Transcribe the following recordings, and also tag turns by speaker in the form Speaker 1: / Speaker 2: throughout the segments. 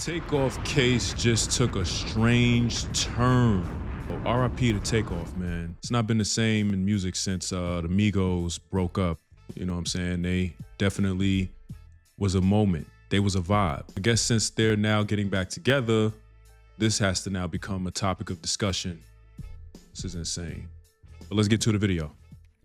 Speaker 1: Takeoff case just took a strange turn. RIP to Takeoff, man. It's not been the same in music since the Migos broke up. You know what I'm saying? They definitely was a moment. They was a vibe. I guess since they're now getting back together, this has to now become a topic of discussion. This is insane. But let's get to the video.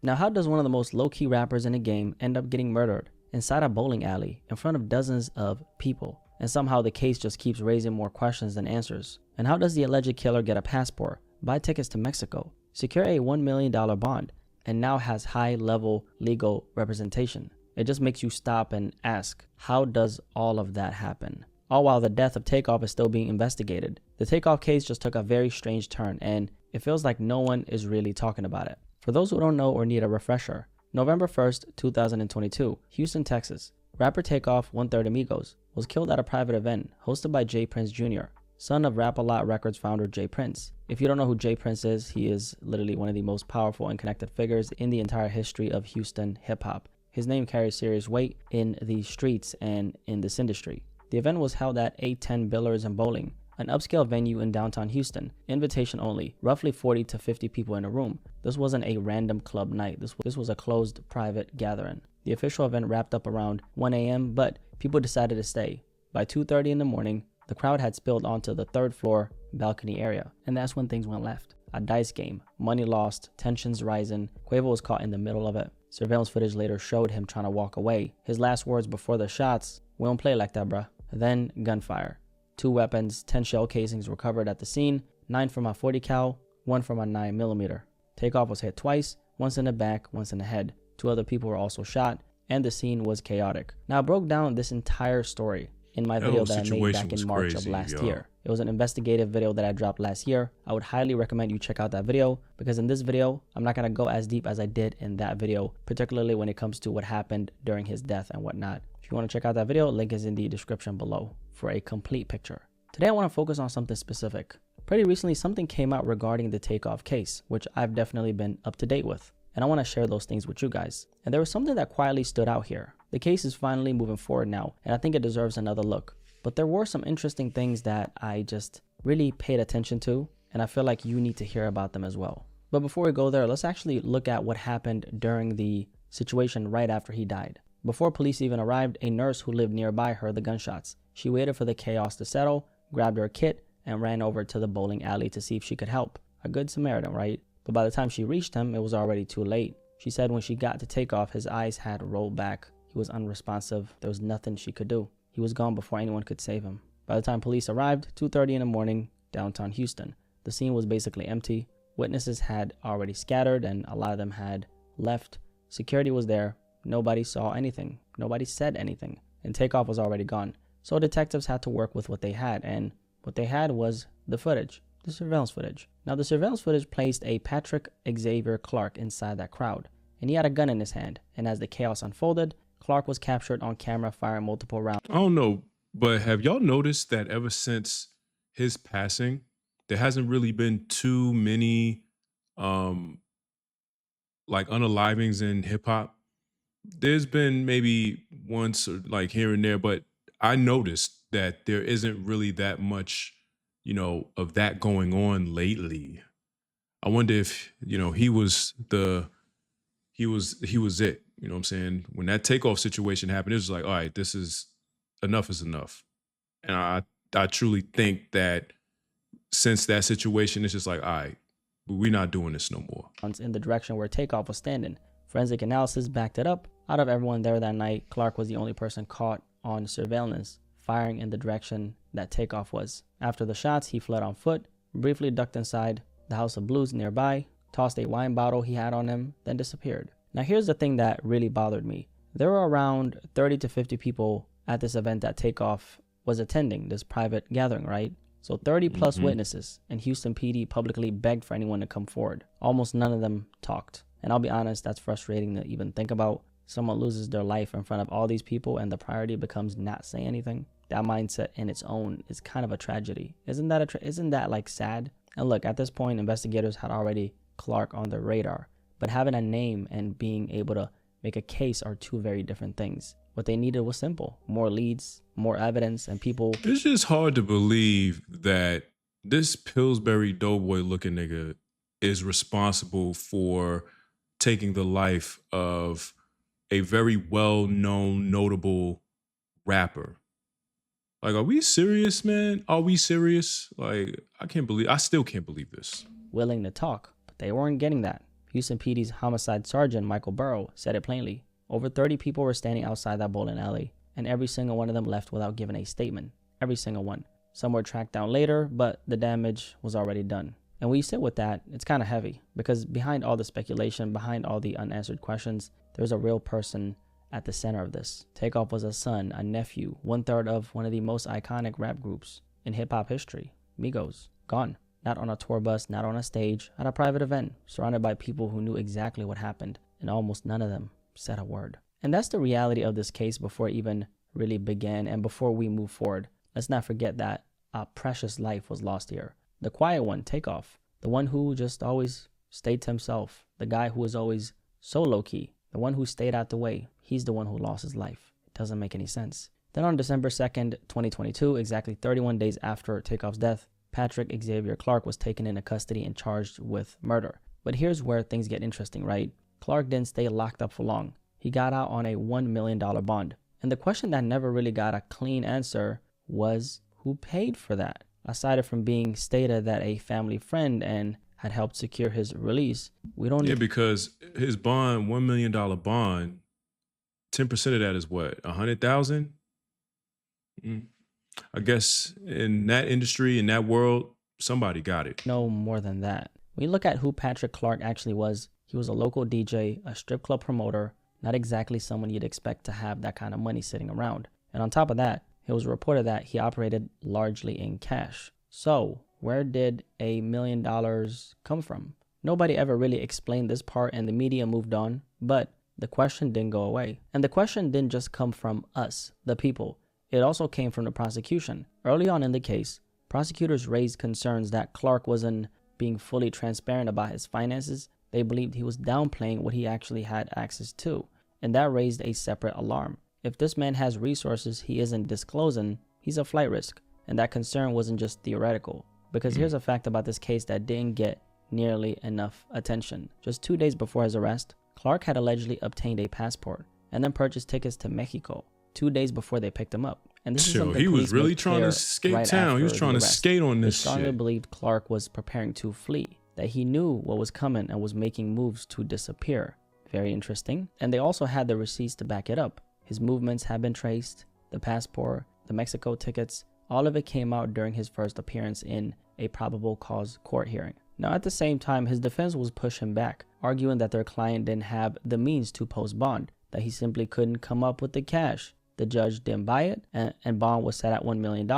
Speaker 2: Now, how does one of the most low-key rappers in the game end up getting murdered inside a bowling alley in front of dozens of people? And somehow the case just keeps raising more questions than answers. And how does the alleged killer get a passport, buy tickets to Mexico, secure a $1 million bond, and now has high-level legal representation? It just makes you stop and ask, how does all of that happen? All while the death of Takeoff is still being investigated. The Takeoff case just took a very strange turn, and it feels like no one is really talking about it. For those who don't know or need a refresher, November 1st, 2022, Houston, Texas, rapper Takeoff, one-third Amigos, was killed at a private event hosted by J Prince Jr., son of Rap-A-Lot Records founder J Prince. If you don't know who J Prince is, he is literally one of the most powerful and connected figures in the entire history of Houston hip-hop. His name carries serious weight in the streets and in this industry. The event was held at 810 Billers and Bowling, an upscale venue in downtown Houston, invitation only, roughly 40 to 50 people in a room. This wasn't a random club night, this was a closed private gathering. The official event wrapped up around 1 a.m., but people decided to stay. By 2:30 in the morning, the crowd had spilled onto the third floor balcony area, and that's when things went left. A dice game, money lost, tensions rising. Quavo was caught in the middle of it. Surveillance footage later showed him trying to walk away. His last words before the shots, "We don't play like that, bruh." Then gunfire. 2 weapons, 10 shell casings recovered at the scene, 9 from a 40 cal, 1 from a 9mm. Takeoff was hit twice, once in the back, once in the head. 2 other people were also shot, and the scene was chaotic. Now, I broke down this entire story in my video that I made back in March of last year. It was an investigative video that I dropped last year. I would highly recommend you check out that video, because in this video, I'm not going to go as deep as I did in that video, particularly when it comes to what happened during his death and whatnot. If you want to check out that video, link is in the description below for a complete picture. Today, I want to focus on something specific. Pretty recently, something came out regarding the Takeoff case, which I've definitely been up to date with. And I want to share those things with you guys. And there was something that quietly stood out here. The case is finally moving forward now, and I think it deserves another look. But there were some interesting things that I just really paid attention to, and I feel like you need to hear about them as well. But before we go there, let's actually look at what happened during the situation right after he died. Before police even arrived, a nurse who lived nearby heard the gunshots. She waited for the chaos to settle, grabbed her kit, and ran over to the bowling alley to see if she could help. A good Samaritan, right? But by the time she reached him, it was already too late. She said when she got to Takeoff, his eyes had rolled back. He was unresponsive. There was nothing she could do. He was gone before anyone could save him. By the time police arrived, 2:30 in the morning, downtown Houston, the scene was basically empty. Witnesses had already scattered, and a lot of them had left. Security was there. Nobody saw anything. Nobody said anything. And Takeoff was already gone. So detectives had to work with what they had, and what they had was the footage, the surveillance footage. Now, the surveillance footage placed a Patrick Xavier Clark inside that crowd, and he had a gun in his hand. And as the chaos unfolded, Clark was captured on camera firing multiple rounds.
Speaker 1: I don't know, but have y'all noticed that ever since his passing, there hasn't really been too many like unalivings in hip hop? There's been maybe once or like here and there, but I noticed that there isn't really that much, you know, of that going on lately. I wonder if, you know, he was it, you know what I'm saying? When that Takeoff situation happened, it was like, all right, this is enough is enough. And I truly think that since that situation, it's just like, all right, we're not doing this no more.
Speaker 2: In the direction where Takeoff was standing. Forensic analysis backed it up. Out of everyone there that night, Clark was the only person caught on surveillance, firing in the direction that Takeoff was. After the shots, he fled on foot, briefly ducked inside the House of Blues nearby, tossed a wine bottle he had on him, then disappeared. Now, here's the thing that really bothered me. There were around 30 to 50 people at this event that Takeoff was attending, this private gathering, right? So 30 plus witnesses, and Houston PD publicly begged for anyone to come forward. Almost none of them talked. And I'll be honest, that's frustrating to even think about. Someone loses their life in front of all these people, and the priority becomes not say anything. That mindset in its own is kind of a tragedy. Isn't that like sad? And look, at this point, investigators had already Clark on their radar, but having a name and being able to make a case are two very different things. What they needed was simple: more leads, more evidence, and people.
Speaker 1: It's just hard to believe that this Pillsbury Doughboy looking nigga is responsible for taking the life of a very well known, notable rapper. Like, are we serious, man? Are we serious? Like, I still can't believe this.
Speaker 2: Willing to talk, but they weren't getting that. Houston PD's homicide sergeant Michael Burrow said it plainly. Over 30 people were standing outside that bowling alley, and every single one of them left without giving a statement. Every single one. Some were tracked down later, but the damage was already done. And when you sit with that, it's kind of heavy, because behind all the speculation, behind all the unanswered questions, there's a real person at the center of this. Takeoff was a son, a nephew, 1/3 of one of the most iconic rap groups in hip-hop history, Migos. Gone. Not on a tour bus, not on a stage, at a private event, surrounded by people who knew exactly what happened, and almost none of them said a word. And that's the reality of this case before it even really began. And before we move forward, let's not forget that a precious life was lost here. The quiet one, Takeoff, the one who just always stayed to himself, the guy who was always so low-key, the one who stayed out the way, he's the one who lost his life. It doesn't make any sense. Then on December 2nd, 2022, exactly 31 days after Takeoff's death, Patrick Xavier Clark was taken into custody and charged with murder. But here's where things get interesting, right? Clark didn't stay locked up for long. He got out on a $1 million bond. And the question that never really got a clean answer was, who paid for that? Aside from being stated that a family friend and had helped secure his release, we don't.
Speaker 1: Yeah, because his bond, $1 million bond, 10% of that is what, 100,000? I guess in that industry, in that world, somebody got it.
Speaker 2: No more than that. When you look at who Patrick Clark actually was, he was a local DJ, a strip club promoter, not exactly someone you'd expect to have that kind of money sitting around. And on top of that, it was reported that he operated largely in cash. So where did $1 million come from? Nobody ever really explained this part, and the media moved on, but the question didn't go away. And the question didn't just come from us, the people. It also came from the prosecution. Early on in the case, prosecutors raised concerns that Clark wasn't being fully transparent about his finances. They believed he was downplaying what he actually had access to, and that raised a separate alarm. If this man has resources he isn't disclosing, he's a flight risk, and that concern wasn't just theoretical. Because here's a fact about this case that didn't get nearly enough attention. Just 2 days before his arrest, Clark had allegedly obtained a passport and then purchased tickets to Mexico 2 days before they picked him up. And this is something
Speaker 1: he was
Speaker 2: police
Speaker 1: really
Speaker 2: made
Speaker 1: trying to
Speaker 2: clear
Speaker 1: skate
Speaker 2: right
Speaker 1: town. He was
Speaker 2: after
Speaker 1: trying
Speaker 2: the
Speaker 1: to
Speaker 2: arrest.
Speaker 1: skate on
Speaker 2: They
Speaker 1: this
Speaker 2: strongly
Speaker 1: shit.
Speaker 2: believed Clark was preparing to flee, that he knew what was coming and was making moves to disappear. Very interesting. And they also had the receipts to back it up. His movements had been traced, the passport, the Mexico tickets, all of it came out during his first appearance in a probable cause court hearing. Now, at the same time, his defense was pushing back, arguing that their client didn't have the means to post bond, that he simply couldn't come up with the cash. The judge didn't buy it, and bond was set at $1 million,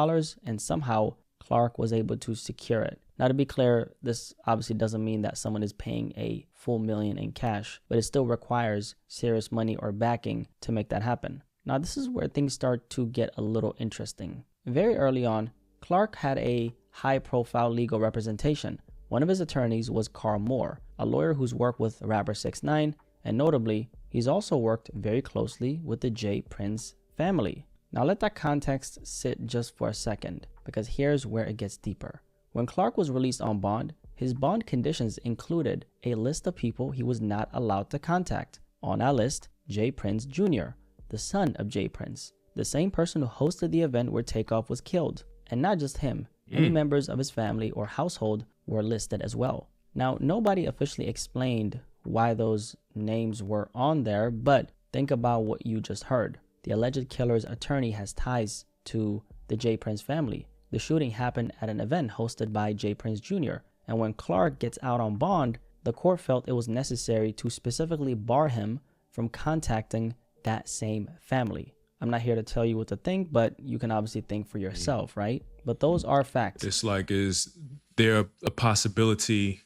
Speaker 2: and somehow Clark was able to secure it. Now, to be clear, this obviously doesn't mean that someone is paying a full million in cash, but it still requires serious money or backing to make that happen. Now, this is where things start to get a little interesting. Very early on, Clark had a high-profile legal representation. One of his attorneys was Carl Moore, a lawyer who's worked with rapper 6ix9ine, and notably, he's also worked very closely with the J. Prince family. Now let that context sit just for a second, because here's where it gets deeper. When Clark was released on bond, his bond conditions included a list of people he was not allowed to contact. On that list, J. Prince Jr., the son of J. Prince, the same person who hosted the event where Takeoff was killed. And not just him, any members of his family or household were listed as well. Now, nobody officially explained why those names were on there, but think about what you just heard. The alleged killer's attorney has ties to the J. Prince family. The shooting happened at an event hosted by J. Prince Jr., and when Clark gets out on bond, the court felt it was necessary to specifically bar him from contacting that same family. I'm not here to tell you what to think, but you can obviously think for yourself, right? But those are facts.
Speaker 1: It's like, is there a possibility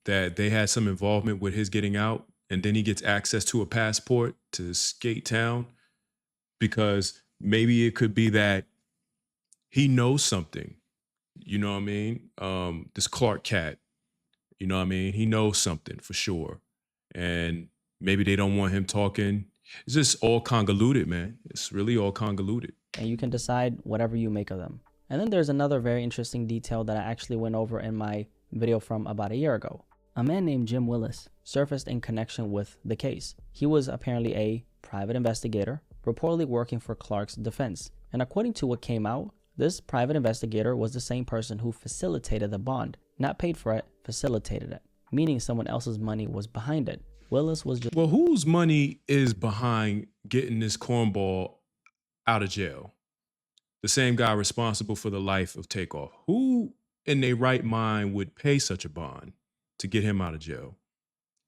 Speaker 1: that they had some involvement with his getting out, and then he gets access to a passport to skate town? Because maybe it could be that he knows something, you know what I mean? This Clark cat, you know what I mean? He knows something for sure. And maybe they don't want him talking. It's just all convoluted, man. It's really all convoluted.
Speaker 2: and you can decide whatever you make of them. And then there's another very interesting detail that I actually went over in my video from about a year ago. A man named Jim Willis surfaced in connection with the case. He was apparently a private investigator, reportedly working for Clark's defense. And according to what came out, this private investigator was the same person who facilitated the bond. Not paid for it, facilitated it, meaning someone else's money was behind it. Willis was just...
Speaker 1: Well, whose money is behind getting this cornball out of jail? The same guy responsible for the life of Takeoff. Who in their right mind would pay such a bond to get him out of jail?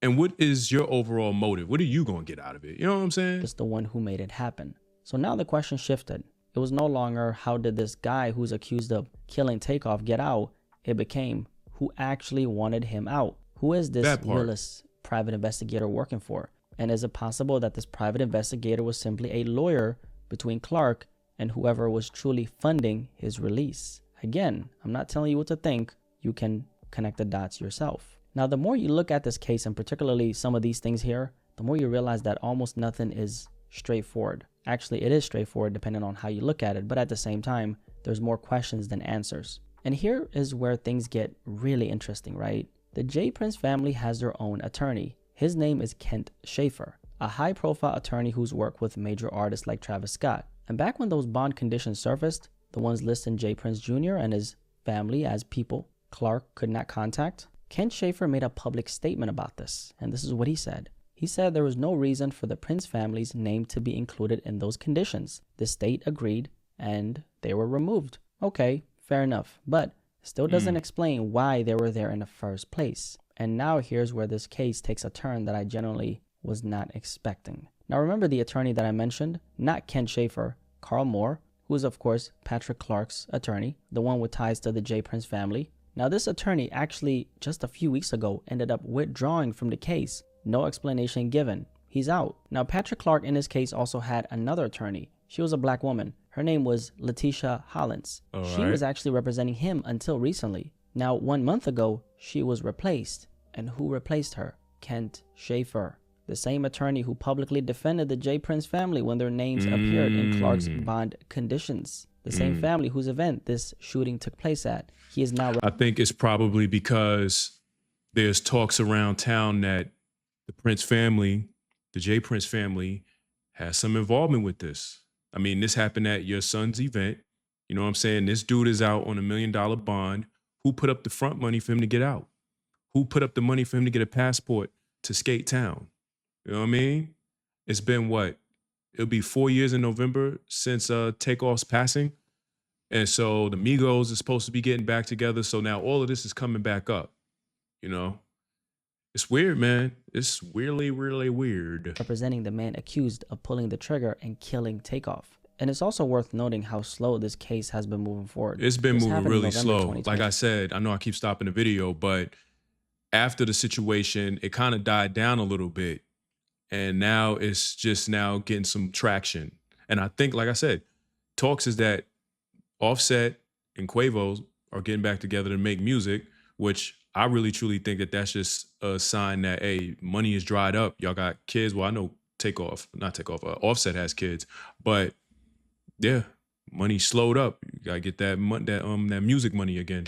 Speaker 1: And what is your overall motive? What are you going to get out of it? You know what I'm saying?
Speaker 2: Just the one who made it happen. So now the question shifted. It was no longer how did this guy who's accused of killing Takeoff get out? It became who actually wanted him out. Who is this Willis private investigator working for? And is it possible that this private investigator was simply a lawyer between Clark and whoever was truly funding his release? Again, I'm not telling you what to think. You can connect the dots yourself. Now, the more you look at this case, and particularly some of these things here, the more you realize that almost nothing is straightforward. Actually, it is straightforward depending on how you look at it, but at the same time, there's more questions than answers. And here is where things get really interesting, right? The J. Prince family has their own attorney. His name is Kent Schaefer, a high-profile attorney who's worked with major artists like Travis Scott. And back when those bond conditions surfaced, the ones listing J. Prince Jr. and his family as people Clark could not contact, Kent Schaefer made a public statement about this, and this is what he said. He said there was no reason for the Prince family's name to be included in those conditions. The state agreed, and they were removed. Okay, fair enough, but still doesn't explain why they were there in the first place. And now here's where this case takes a turn that I genuinely was not expecting. Now remember the attorney that I mentioned? Not Kent Schaefer, Carl Moore, who is of course Patrick Clark's attorney, the one with ties to the J. Prince family. Now this attorney actually just a few weeks ago ended up withdrawing from the case. No explanation given. He's out. Now Patrick Clark in this case also had another attorney. She was a black woman. Her name was Letitia Hollins. She was actually representing him until recently. Now 1 month ago, she was replaced. And who replaced her? Kent Schaefer, the same attorney who publicly defended the J. Prince family when their names appeared in Clark's bond conditions. The same family whose event this shooting took place at. He is now...
Speaker 1: I think it's probably because there's talks around town that the Prince family, the J. Prince family, has some involvement with this. I mean, this happened at your son's event. You know what I'm saying? This dude is out on $1 million bond. Who put up the front money for him to get out? Who put up the money for him to get a passport to Skate Town? You know what I mean? It's been what? It'll be 4 years in November since Takeoff's passing. And so the Migos is supposed to be getting back together. So now all of this is coming back up, you know? It's weird, man. It's really, really weird.
Speaker 2: Representing the man accused of pulling the trigger and killing Takeoff. And it's also worth noting how slow this case has been moving forward.
Speaker 1: It's been moving really slow. Like I said, I know I keep stopping the video, but after the situation, it kind of died down a little bit. And now it's just now getting some traction. And I think, like I said, talks is that Offset and Quavo are getting back together to make music, which I really truly think that that's just a sign that, hey, money is dried up. Y'all got kids. Well, I know Offset has kids, but yeah, money slowed up. You gotta get that music money again.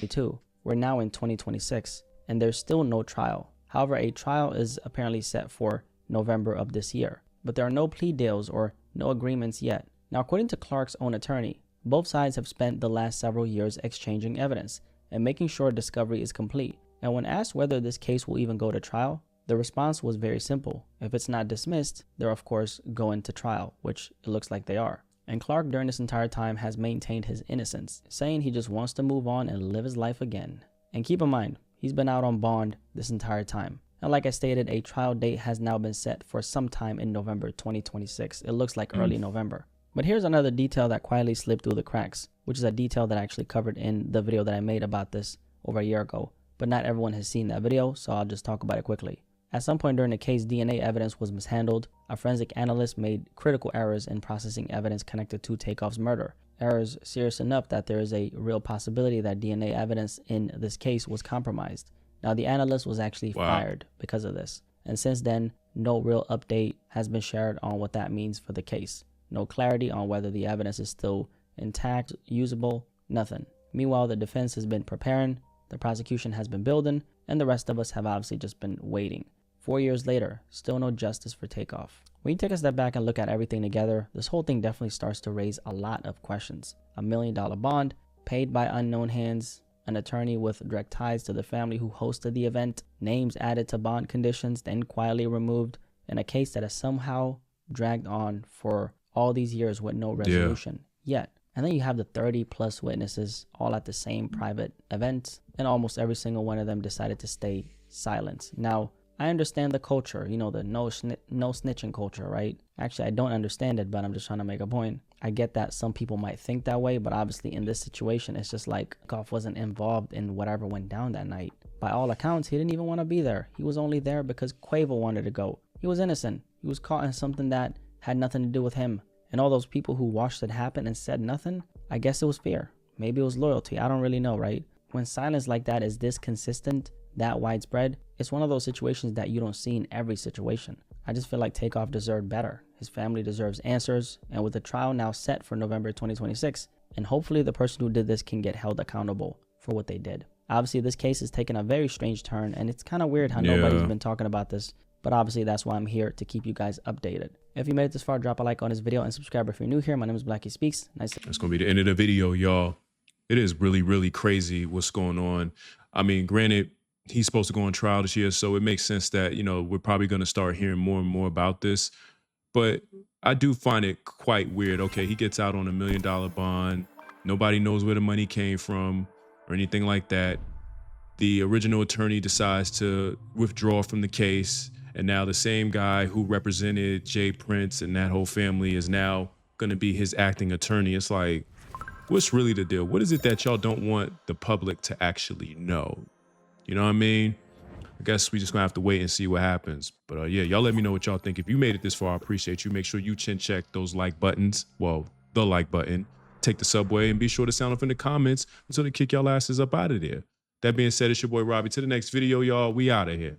Speaker 2: We're now in 2026, and there's still no trial. However, a trial is apparently set for November of this year, but there are no plea deals or no agreements yet. Now, according to Clark's own attorney, both sides have spent the last several years exchanging evidence and making sure discovery is complete. And when asked whether this case will even go to trial, the response was very simple. If it's not dismissed, they're of course going to trial, which it looks like they are. And Clark during this entire time has maintained his innocence, saying he just wants to move on and live his life again. And keep in mind, he's been out on bond this entire time. And like I stated, a trial date has now been set for sometime in November 2026. It looks like early November. But here's another detail that quietly slipped through the cracks, which is a detail that I actually covered in the video that I made about this over a year ago. But not everyone has seen that video, so I'll just talk about it quickly. At some point during the case, DNA evidence was mishandled. A forensic analyst made critical errors in processing evidence connected to Takeoff's murder. Errors serious enough that there is a real possibility that DNA evidence in this case was compromised. Now, the analyst was actually fired because of this. And since then, no real update has been shared on what that means for the case. No clarity on whether the evidence is still intact, usable, nothing. Meanwhile, the defense has been preparing, the prosecution has been building, and the rest of us have obviously just been waiting. 4 years later, still no justice for Takeoff. When you take a step back and look at everything together, this whole thing definitely starts to raise a lot of questions. $1 million bond, paid by unknown hands, an attorney with direct ties to the family who hosted the event, names added to bond conditions, then quietly removed, and a case that has somehow dragged on for all these years with no resolution yet. And then you have the 30 plus witnesses all at the same private event, and almost every single one of them decided to stay silent. Now, I understand the culture, the no snitching culture, right? Actually, I don't understand it, but I'm just trying to make a point. I get that some people might think that way, but obviously in this situation, it's just like Takeoff wasn't involved in whatever went down that night. By all accounts, he didn't even want to be there. He was only there because Quavo wanted to go. He was innocent. He was caught in something that had nothing to do with him. And all those people who watched it happen and said nothing, I guess it was fear. Maybe it was loyalty. I don't really know, right? When silence like that is this consistent, that widespread, it's one of those situations that you don't see in every situation. I just feel like Takeoff deserved better. His family deserves answers, and with the trial now set for November 2026, and hopefully the person who did this can get held accountable for what they did. Obviously, this case has taken a very strange turn, and it's kind of weird how nobody's been talking about this, but obviously that's why I'm here to keep you guys updated. If you made it this far, drop a like on this video and subscribe if you're new here. My name is Blackie Speaks. Nice.
Speaker 1: That's going to be the end of the video, y'all. It is really, really crazy what's going on. I mean, granted, he's supposed to go on trial this year, so it makes sense that, we're probably going to start hearing more and more about this. But I do find it quite weird. Okay, he gets out on $1 million bond. Nobody knows where the money came from or anything like that. The original attorney decides to withdraw from the case. And now the same guy who represented Jay Prince and that whole family is now going to be his acting attorney. It's like, what's really the deal? What is it that y'all don't want the public to actually know? You know what I mean? I guess we just gonna have to wait and see what happens. But yeah, y'all let me know what y'all think. If you made it this far, I appreciate you. Make sure you chin check those like buttons. Well, the like button. Take the subway and be sure to sound off in the comments until they kick y'all asses up out of there. That being said, it's your boy Robbie. To the next video, y'all. We out of here.